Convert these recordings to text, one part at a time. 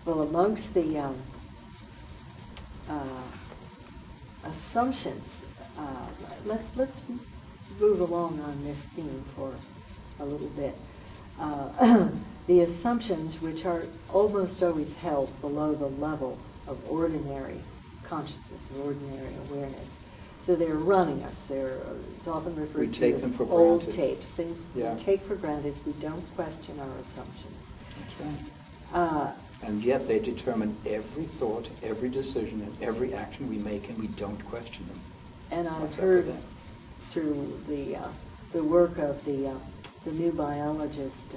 Well, amongst the assumptions, let's move along on this theme for a little bit. The assumptions, which are almost always held below the level of ordinary consciousness, of ordinary awareness. So they're running us. It's often referred We to take as them for old granted. tapes, things Yeah. we take for granted. We don't question our assumptions. That's right. And yet they determine every thought, every decision, and every action we make, and we don't question them. And I've What's up heard with that? through the work of the new biologist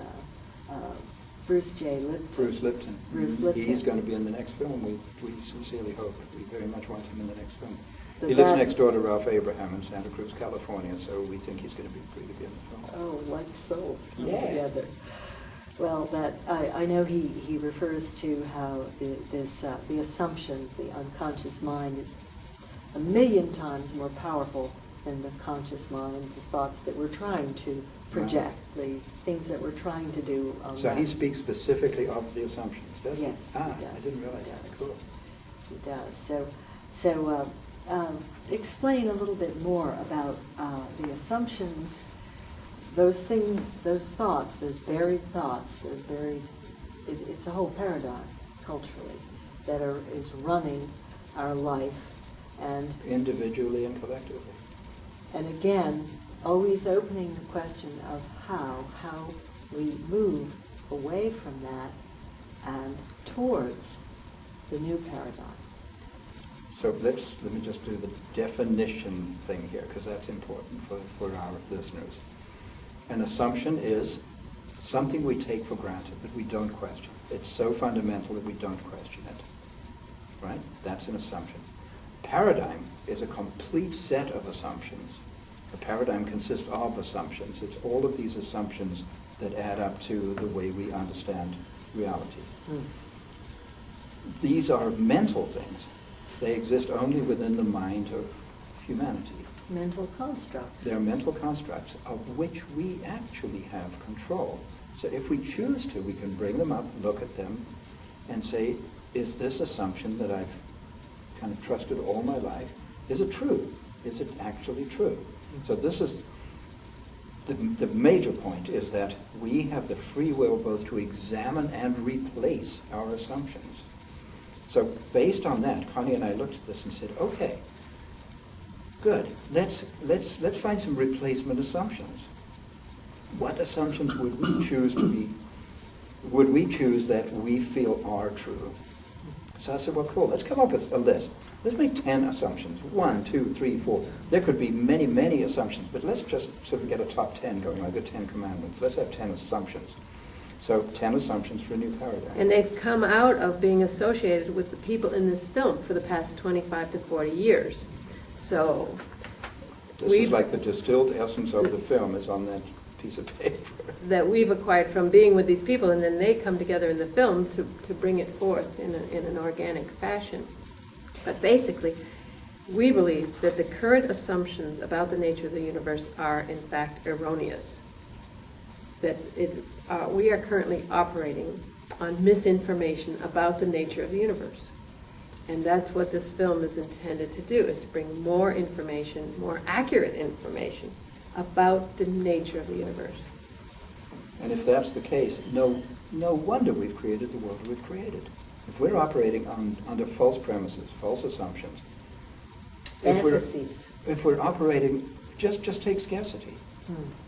Bruce J. Lipton. Bruce Lipton. Bruce Mhm. Lipton. He's going to be in the next film. We sincerely hope. We very much want him in the next film. The He lives bad- next door to Ralph Abraham in Santa Cruz, California, so we think he's going to be free to be in the film. Oh, like souls come Yeah. together. Well, that I know he refers to how the assumptions, the unconscious mind is 1,000,000 times more powerful than the conscious mind, the thoughts that we're trying to project, the things that we're trying to do. On So that. he speaks specifically of the assumptions, does he? Yes, he I does. didn't realize He that. does. Cool. He does. So explain a little bit more about the assumptions, those things, those thoughts, those buried thoughts, it's a whole paradigm culturally that is running our life. And Individually and collectively. again, always opening the question of how we move away from that and towards the new paradigm. So let me just do the definition thing here, because that's important for our listeners. An assumption is something we take for granted, that we don't question. It's so fundamental that we don't question it. Right? That's an assumption. Paradigm is a complete set of assumptions. A paradigm consists of assumptions. It's all of these assumptions that add up to the way we understand reality. These are mental things. They exist only within the mind of humanity. Mental constructs. They're mental constructs of which we actually have control. So if we choose to, we can bring them up, look at them, and say, is this assumption that I've kind of trusted all my life, is it true? Is it actually true? So this is, the major point is that we have the free will both to examine and replace our assumptions. So based on that, Connie and I looked at this and said, okay, good, let's find some replacement assumptions. What assumptions would we choose that we feel are true? So I said, well, cool, let's come up with a list. Let's make 10 assumptions. 1, 2, 3, 4. There could be many, many assumptions, but let's just sort of get a top 10 going, like the 10 Commandments. Let's have 10 assumptions. So 10 assumptions for a new paradigm. And they've come out of being associated with the people in this film for the past 25 to 40 years. So This is like the distilled essence of the film is on that piece of paper. that we've acquired from being with these people, and then they come together in the film to bring it forth in an organic fashion. But basically, we believe that the current assumptions about the nature of the universe are in fact erroneous. That we are currently operating on misinformation about the nature of the universe. And that's what this film is intended to do, is to bring more information, more accurate information about the nature of the universe. And if that's the case, no wonder we've created the world we've created. If we're operating under false premises, false assumptions, Fantasies. if we're operating, just take scarcity.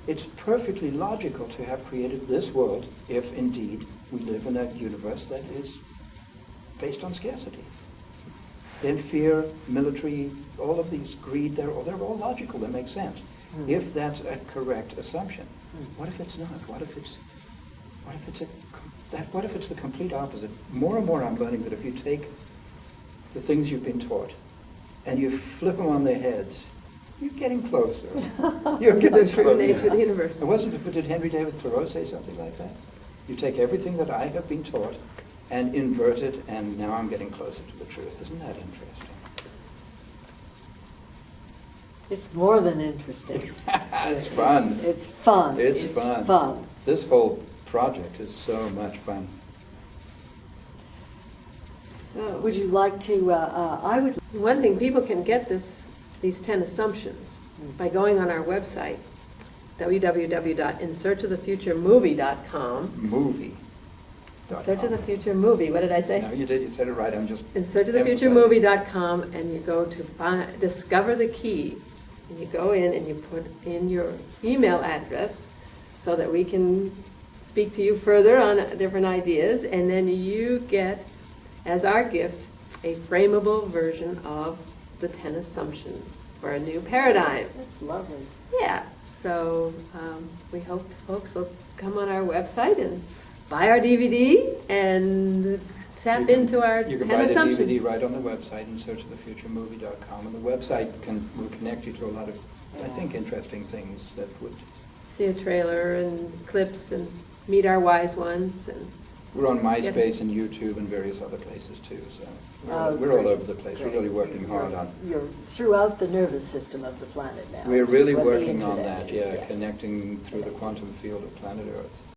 It's perfectly logical to have created this world if indeed we live in a universe that is based on scarcity. Then fear, military, all of these, greed, they're all logical, they make sense. If that's a correct assumption. What if it's not? What if it's the complete opposite? More and more I'm learning that if you take the things you've been taught and you flip them on their heads, you're getting closer. You're To getting the true closer. nature of the universe. Did Henry David Thoreau say something like that? You take everything that I have been taught and invert it, and now I'm getting closer to the truth. Isn't that interesting? It's more than interesting. It's fun. It's fun. It's fun. This whole project is so much fun. So, Would you like to, I would, one thing, people can get these 10 assumptions by going on our website, www.insearchofthefuturemovie.com. Movie. In Search of the Future Movie, what did I say? No, you did, you said it right, I'm just. InSearchOfTheFutureMovie.com, and you go to discover the key, and you go in and you put in your email address so that we can speak to you further on different ideas, and then you get, as our gift, a frameable version of the 10 assumptions for a new paradigm. that's lovely. Yeah, so we hope folks will come on our website and buy our DVD and tap into our 10 You can buy the assumptions. DVD right on the website, InSearchOfTheFutureMovie.com, and the website will connect you to a lot of, I think, interesting things that would. See a trailer and clips and meet our wise ones, and We're on MySpace and YouTube and various other places too, so Oh, we're all great. over the place. We're really working hard on. You're throughout the nervous system of the planet now. We're which is really what the working on internet that, is, yeah, yes. connecting through the quantum field of planet Earth.